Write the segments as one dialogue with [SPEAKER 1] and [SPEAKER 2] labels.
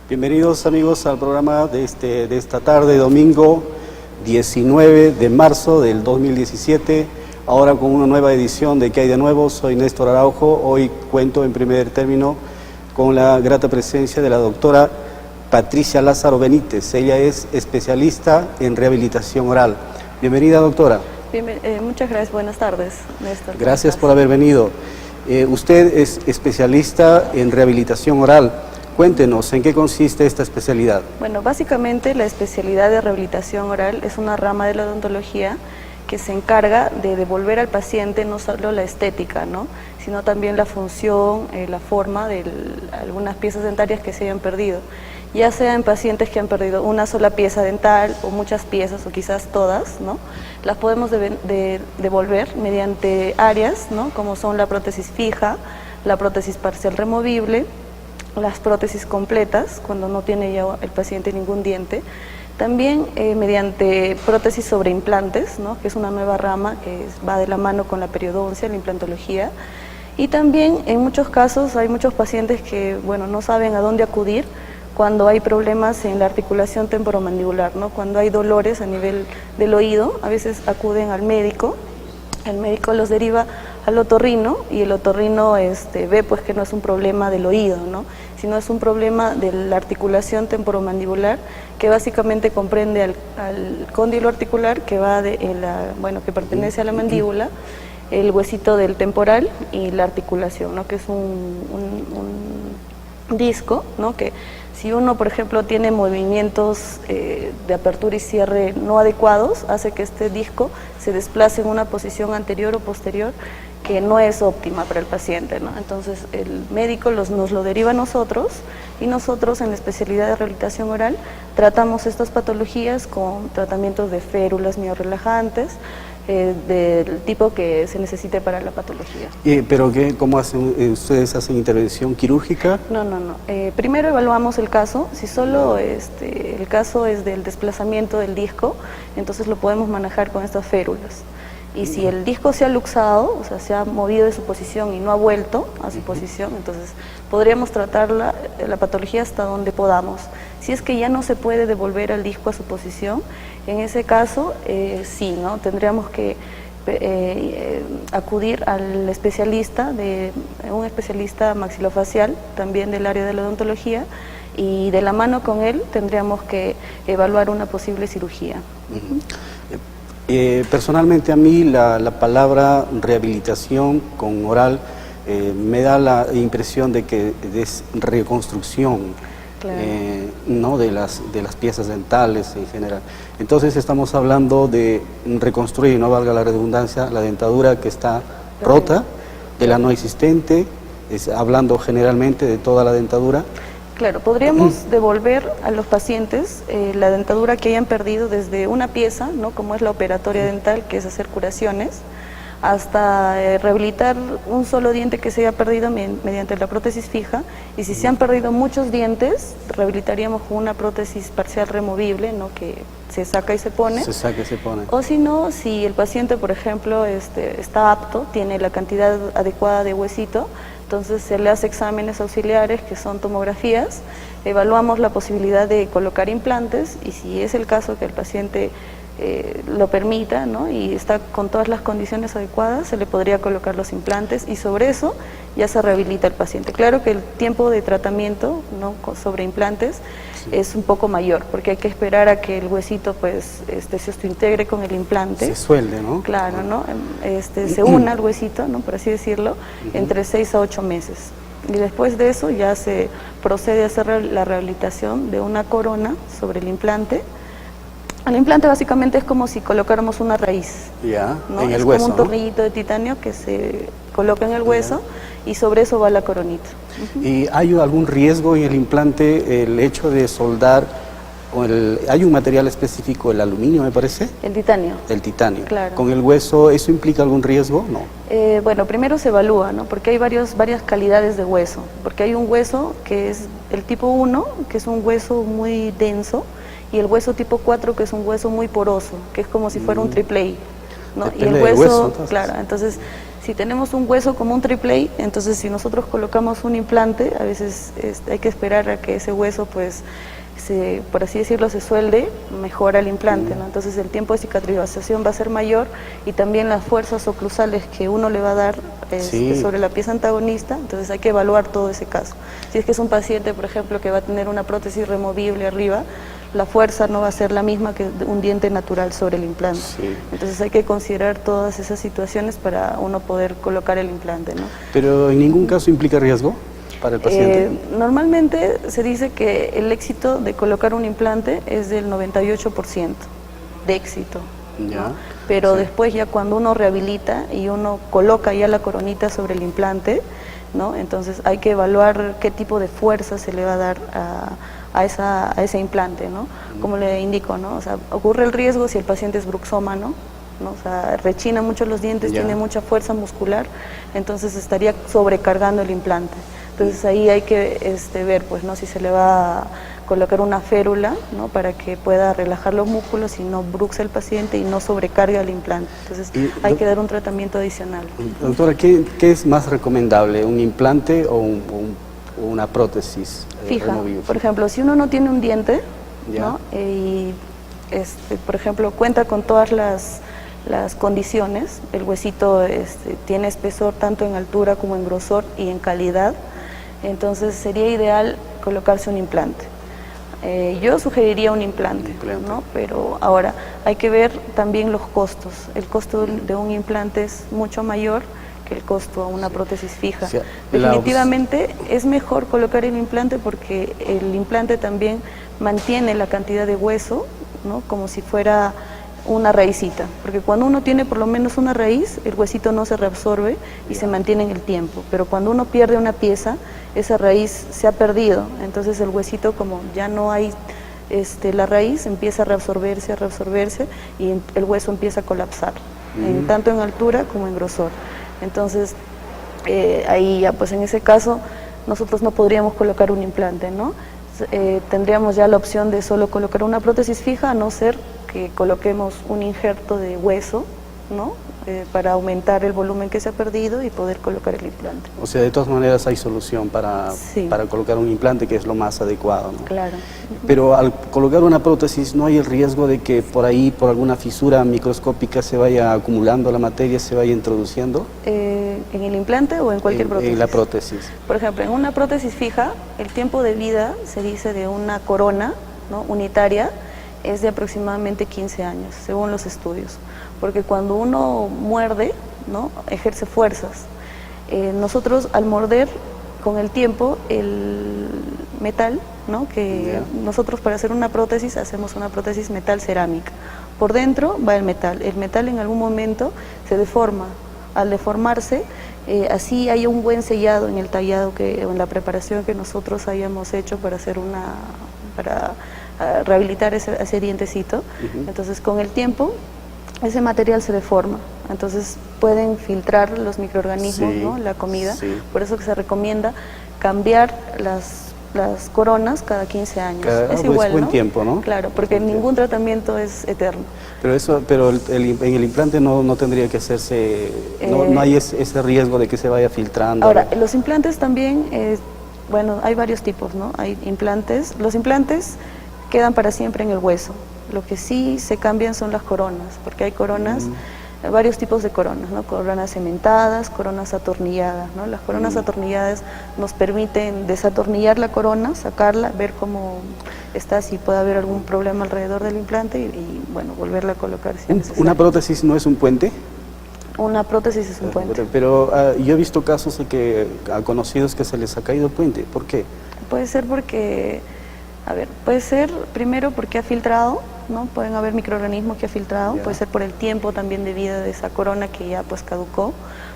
[SPEAKER 1] Bienvenidos amigos al programa de esta tarde, domingo 19 de marzo del 2017, ahora con una nueva edición de ¿Qué hay de nuevo? Soy Néstor Araujo. Hoy cuento en primer término con la grata presencia de la doctora Patricia Lázaro Benítez. Ella es especialista en rehabilitación oral. Bienvenida, doctora.
[SPEAKER 2] Muchas gracias, buenas tardes, Néstor.
[SPEAKER 1] Gracias por haber venido. Usted es especialista en rehabilitación oral. Cuéntenos, ¿en qué consiste esta especialidad?
[SPEAKER 2] Bueno, básicamente la especialidad de rehabilitación oral es una rama de la odontología que se encarga de devolver al paciente no solo la estética, ¿no?, sino también la función, la forma de algunas piezas dentarias que se hayan perdido, ya sea en pacientes que han perdido una sola pieza dental o muchas piezas o quizás todas, ¿no? Las podemos devolver mediante áreas, ¿no?, como son la prótesis fija, la prótesis parcial removible, las prótesis completas, cuando no tiene ya el paciente ningún diente, también mediante prótesis sobre implantes, ¿no?, que es una nueva rama que va de la mano con la periodoncia, la implantología, y también en muchos casos hay muchos pacientes que, bueno, no saben a dónde acudir cuando hay problemas en la articulación temporomandibular, ¿no?, cuando hay dolores a nivel del oído, a veces acuden al médico, el médico los deriva al otorrino y el otorrino ve pues que no es un problema del oído, ¿no?, sino es un problema de la articulación temporomandibular, que básicamente comprende al cóndilo articular que va que pertenece a la mandíbula, el huesito del temporal y la articulación, ¿no?, que es un disco, ¿no?, que si uno, por ejemplo, tiene movimientos de apertura y cierre no adecuados, hace que este disco se desplace en una posición anterior o posterior que no es óptima para el paciente, ¿no? Entonces el médico nos lo deriva a nosotros y nosotros en la especialidad de rehabilitación oral tratamos estas patologías con tratamientos de férulas miorrelajantes, del tipo que se necesite para la patología.
[SPEAKER 1] ¿Pero cómo hacen ustedes? ¿Hacen intervención quirúrgica?
[SPEAKER 2] No. Primero evaluamos el caso. Si solo el caso es del desplazamiento del disco, entonces lo podemos manejar con estas férulas. Y si el disco se ha luxado, o sea, se ha movido de su posición y no ha vuelto a su posición, entonces podríamos tratar la patología hasta donde podamos. Si es que ya no se puede devolver al disco a su posición, en ese caso sí, ¿no?, tendríamos que acudir al especialista, un especialista maxilofacial, también del área de la odontología, y de la mano con él tendríamos que evaluar una posible cirugía.
[SPEAKER 1] Personalmente a mí la palabra rehabilitación con oral me da la impresión de que es reconstrucción, claro, ¿no?, de las piezas dentales en general. Entonces estamos hablando de reconstruir, no valga la redundancia, la dentadura que está rota, de la no existente, hablando generalmente de toda la dentadura.
[SPEAKER 2] Claro, podríamos devolver a los pacientes la dentadura que hayan perdido desde una pieza, ¿no?, como es la operatoria dental, que es hacer curaciones, hasta rehabilitar un solo diente que se haya perdido mediante la prótesis fija, y si se han perdido muchos dientes, rehabilitaríamos con una prótesis parcial removible, ¿no?, que se saca y se pone. Se saca y se pone. O si no, si el paciente, por ejemplo, está apto, tiene la cantidad adecuada de huesito, entonces se le hace exámenes auxiliares que son tomografías, evaluamos la posibilidad de colocar implantes y si es el caso que el paciente lo permita, ¿no?, y está con todas las condiciones adecuadas, se le podría colocar los implantes y sobre eso ya se rehabilita el paciente. Claro que el tiempo de tratamiento, ¿no?, sobre implantes es un poco mayor, porque hay que esperar a que el huesito pues se osteointegre con el implante. Se suelde, ¿no? Claro, ¿no? Se una el huesito, ¿no?, por así decirlo, entre 6 a 8 meses. Y después de eso ya se procede a hacer la rehabilitación de una corona sobre el implante. El implante básicamente es como si colocáramos una raíz, ¿no? En el hueso, como un tornillito de titanio que se coloca en el hueso y sobre eso va la coronita.
[SPEAKER 1] ¿Y hay algún riesgo en el implante el hecho de soldar? ¿Hay un material específico, el aluminio me parece?
[SPEAKER 2] El titanio.
[SPEAKER 1] El titanio.
[SPEAKER 2] Claro.
[SPEAKER 1] ¿Con el hueso eso implica algún riesgo? No.
[SPEAKER 2] Bueno, primero se evalúa, ¿no?, porque hay varias calidades de hueso, porque hay un hueso que es el tipo 1, que es un hueso muy denso, y el hueso tipo 4, que es un hueso muy poroso, que es como si fuera un triple A, ¿no?
[SPEAKER 1] Depende
[SPEAKER 2] y el hueso,
[SPEAKER 1] entonces.
[SPEAKER 2] claro, entonces Si tenemos un hueso como un triple A, entonces si nosotros colocamos un implante, a veces hay que esperar a que ese hueso, pues, por así decirlo, se suelde, mejora el implante, ¿no? Entonces el tiempo de cicatrización va a ser mayor y también las fuerzas oclusales que uno le va a dar sobre la pieza antagonista, entonces hay que evaluar todo ese caso. Si es que es un paciente, por ejemplo, que va a tener una prótesis removible arriba, la fuerza no va a ser la misma que un diente natural sobre el implante. Sí. Entonces hay que considerar todas esas situaciones para uno poder colocar el implante, ¿no?
[SPEAKER 1] ¿Pero en ningún caso implica riesgo para el paciente?
[SPEAKER 2] Normalmente se dice que el éxito de colocar un implante es del 98% de éxito, ¿no? Pero después ya cuando uno rehabilita y uno coloca ya la coronita sobre el implante, ¿no? Entonces hay que evaluar qué tipo de fuerza se le va a dar a ese implante, ¿no? Como le indico, ¿no? O sea, ocurre el riesgo si el paciente es bruxómano, ¿no? O sea, rechina mucho los dientes, tiene mucha fuerza muscular, entonces estaría sobrecargando el implante. Entonces ahí hay que ver, pues, ¿no? Si se le va a colocar una férula, ¿no? Para que pueda relajar los músculos y no bruxa el paciente y no sobrecarga el implante. Entonces hay que dar un tratamiento adicional.
[SPEAKER 1] Doctora, ¿qué es más recomendable? ¿Un implante o una prótesis
[SPEAKER 2] fija?
[SPEAKER 1] Removible?
[SPEAKER 2] Por ejemplo, si uno no tiene un diente, ¿no? Y por ejemplo cuenta con todas las condiciones, el huesito tiene espesor tanto en altura como en grosor y en calidad, entonces sería ideal colocarse un implante. Yo sugeriría un implante, ¿no? Pero ahora hay que ver también los costos. El costo de un implante es mucho mayor que el costo a una prótesis fija. O sea, definitivamente es mejor colocar el implante porque el implante también mantiene la cantidad de hueso, ¿no? Como si fuera una raicita, porque cuando uno tiene por lo menos una raíz, el huesito no se reabsorbe y se mantiene en el tiempo, pero cuando uno pierde una pieza, esa raíz se ha perdido, entonces el huesito, como ya no hay la raíz, empieza a reabsorberse y el hueso empieza a colapsar, tanto en altura como en grosor. Entonces ahí ya, pues en ese caso nosotros no podríamos colocar un implante, ¿no? Tendríamos ya la opción de solo colocar una prótesis fija, a no ser que coloquemos un injerto de hueso, ¿no? Para aumentar el volumen que se ha perdido y poder colocar el implante.
[SPEAKER 1] O sea, de todas maneras hay solución para colocar un implante, que es lo más adecuado, ¿no? Claro. Pero al colocar una prótesis, ¿no hay el riesgo de que por ahí, por alguna fisura microscópica, se vaya acumulando la materia, se vaya introduciendo?
[SPEAKER 2] ¿En el implante o en cualquier prótesis?
[SPEAKER 1] En la prótesis.
[SPEAKER 2] Por ejemplo, en una prótesis fija, el tiempo de vida, se dice, de una corona, ¿no? Unitaria, es de aproximadamente 15 años, según los estudios, porque cuando uno muerde, ¿no? Ejerce fuerzas. Nosotros al morder, con el tiempo, el metal, ¿no? Que nosotros para hacer una prótesis hacemos una prótesis metal cerámica. Por dentro va el metal en algún momento se deforma. Al deformarse, así hay un buen sellado en el tallado o en la preparación que nosotros hayamos hecho para hacer para rehabilitar ese dientecito. Entonces con el tiempo ese material se deforma, entonces pueden filtrar los microorganismos, ¿no? La comida, por eso que se recomienda cambiar las coronas cada 15 años. Es igual,
[SPEAKER 1] buen
[SPEAKER 2] ¿no?
[SPEAKER 1] tiempo, ¿no?
[SPEAKER 2] Claro, porque ningún tratamiento es eterno.
[SPEAKER 1] Pero en el implante no tendría que hacerse, no hay ese riesgo de que se vaya filtrando.
[SPEAKER 2] Ahora, los implantes también, bueno, hay varios tipos, ¿no? Hay implantes, los implantes quedan para siempre en el hueso. Lo que sí se cambian son las coronas, porque hay coronas, varios tipos de coronas, ¿no? Coronas cementadas, coronas atornilladas, ¿no? Las coronas atornilladas nos permiten desatornillar la corona, sacarla, ver cómo está, si puede haber algún problema alrededor del implante y bueno, volverla a colocar si es necesario.
[SPEAKER 1] ¿Una prótesis no es un puente?
[SPEAKER 2] Una prótesis es un puente.
[SPEAKER 1] Pero yo he visto casos de que a conocidos que se les ha caído el puente. ¿Por qué?
[SPEAKER 2] Puede ser porque, puede ser primero porque ha filtrado, ¿no? Pueden haber microorganismos que ha filtrado, puede ser por el tiempo también de vida de esa corona que ya pues caducó,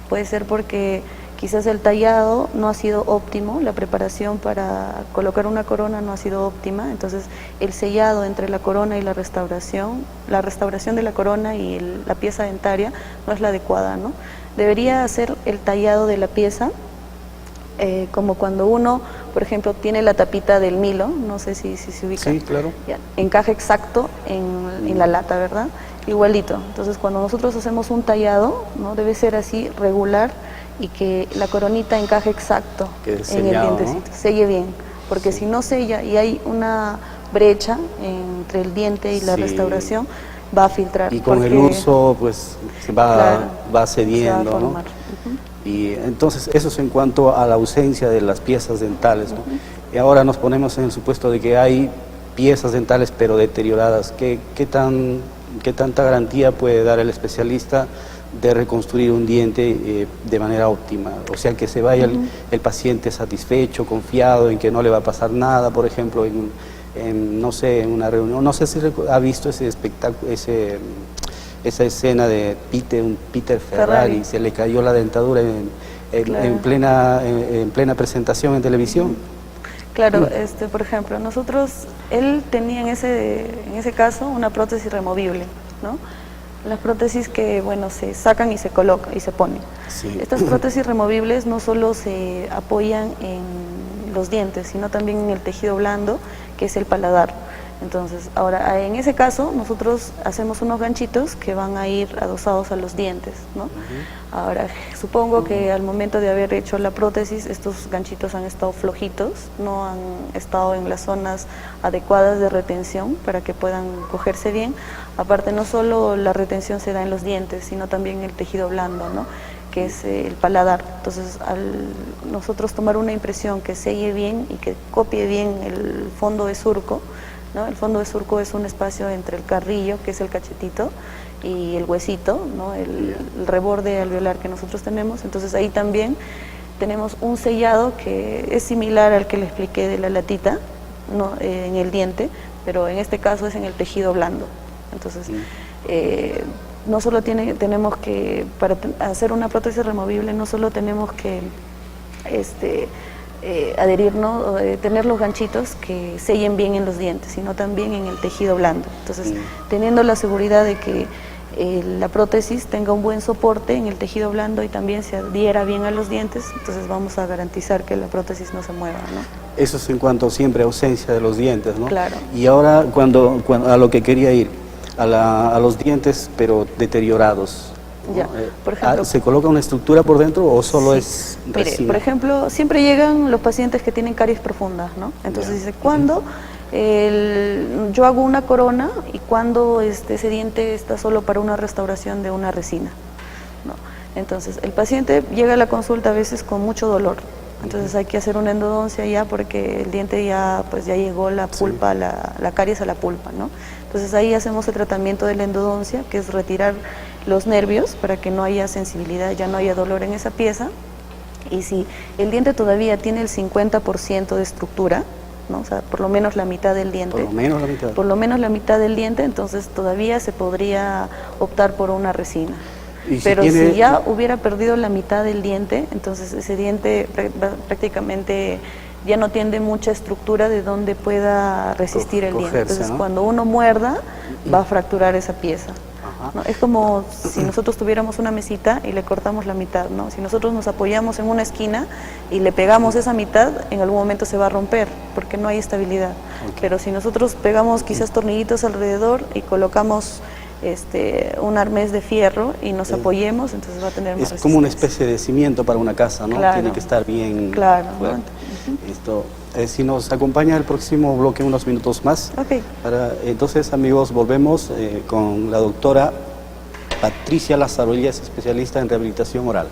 [SPEAKER 2] puede ser porque quizás el tallado no ha sido óptimo, la preparación para colocar una corona no ha sido óptima, entonces el sellado entre la corona y la restauración de la corona y la pieza dentaria no es la adecuada, ¿no? Debería hacer el tallado de la pieza como cuando uno por ejemplo, tiene la tapita del Milo, no sé si se ubica.
[SPEAKER 1] Sí, claro.
[SPEAKER 2] Ya, encaja exacto en la lata, ¿verdad? Igualito. Entonces, cuando nosotros hacemos un tallado, ¿no? Debe ser así, regular, y que la coronita encaje exacto en el dientecito, ¿no? Selle bien, porque si no sella y hay una brecha entre el diente y la restauración, va a filtrar.
[SPEAKER 1] Y con el uso, pues, va cediendo,
[SPEAKER 2] se va a
[SPEAKER 1] ¿no? Y entonces, eso es en cuanto a la ausencia de las piezas dentales, ¿no? Y ahora nos ponemos en el supuesto de que hay piezas dentales pero deterioradas. ¿Qué tanta garantía puede dar el especialista de reconstruir un diente de manera óptima? O sea, que se vaya el paciente satisfecho, confiado en que no le va a pasar nada, por ejemplo, no sé, en una reunión. No sé si ha visto ese espectáculo, esa escena de Peter Ferrari, se le cayó la dentadura en plena presentación en televisión.
[SPEAKER 2] Claro, por ejemplo, él tenía en ese caso una prótesis removible, ¿no? Las prótesis que, bueno, se sacan y se colocan y se ponen.
[SPEAKER 1] Sí.
[SPEAKER 2] Estas prótesis removibles no solo se apoyan en los dientes, sino también en el tejido blando, que es el paladar. Entonces, ahora, en ese caso, nosotros hacemos unos ganchitos que van a ir adosados a los dientes, ¿no? Ahora, supongo que al momento de haber hecho la prótesis, estos ganchitos han estado flojitos, no han estado en las zonas adecuadas de retención para que puedan cogerse bien. Aparte, no solo la retención se da en los dientes, sino también en el tejido blando, ¿no? Que es el paladar. Entonces, al nosotros tomar una impresión que selle bien y que copie bien el fondo de surco, ¿no? El fondo de surco es un espacio entre el carrillo, que es el cachetito, y el huesito, ¿no? El reborde alveolar que nosotros tenemos. Entonces ahí también tenemos un sellado que es similar al que le expliqué de la latita, ¿no? En el diente, pero en este caso es en el tejido blando. Entonces, no solo tenemos que, para hacer una prótesis removible, no solo tenemos que adherirnos, tener los ganchitos que sellen bien en los dientes, sino también en el tejido blando. Entonces, teniendo la seguridad de que la prótesis tenga un buen soporte en el tejido blando y también se adhiera bien a los dientes, entonces vamos a garantizar que la prótesis no se mueva, ¿no?
[SPEAKER 1] Eso es en cuanto siempre a ausencia de los dientes, ¿no?
[SPEAKER 2] Claro.
[SPEAKER 1] Y ahora, cuando a lo que quería ir, a los dientes, pero deteriorados.
[SPEAKER 2] Ya, por ejemplo,
[SPEAKER 1] ¿se coloca una estructura por dentro o solo es resina?
[SPEAKER 2] Mire, por ejemplo, siempre llegan los pacientes que tienen caries profundas, ¿no? Entonces dice, ¿cuándo yo hago una corona y cuándo ese diente está solo para una restauración de una resina? ¿No? Entonces, el paciente llega a la consulta a veces con mucho dolor. Entonces hay que hacer una endodoncia ya porque el diente ya llegó la pulpa, la caries a la pulpa, ¿no? Entonces ahí hacemos el tratamiento de la endodoncia, que es retirar los nervios para que no haya sensibilidad, ya no haya dolor en esa pieza. Y si el diente todavía tiene el 50% de estructura, ¿no? O sea, por lo menos la mitad del diente.
[SPEAKER 1] Por lo menos la mitad.
[SPEAKER 2] Por lo menos la mitad del diente, entonces todavía se podría optar por una resina. Pero si ya hubiera perdido la mitad del diente, entonces ese diente prácticamente ya no tiene mucha estructura de donde pueda resistir el diente. Entonces, ¿no? Cuando uno muerda, va a fracturar esa pieza, ¿no? Es como si nosotros tuviéramos una mesita y le cortamos la mitad, ¿no? Si nosotros nos apoyamos en una esquina y le pegamos esa mitad, en algún momento se va a romper, porque no hay estabilidad. Pero si nosotros pegamos quizás tornillitos alrededor y colocamos un arnés de fierro y nos apoyemos, entonces va a tener más resistencia. Es
[SPEAKER 1] como una especie de cimiento para una casa, ¿no?
[SPEAKER 2] Claro.
[SPEAKER 1] Tiene que estar bien
[SPEAKER 2] fuerte.
[SPEAKER 1] ¿No? Si nos acompaña el próximo bloque unos minutos más.
[SPEAKER 2] Okay.
[SPEAKER 1] Entonces, amigos, volvemos con la doctora Patricia Lázaro, ella es especialista en rehabilitación oral.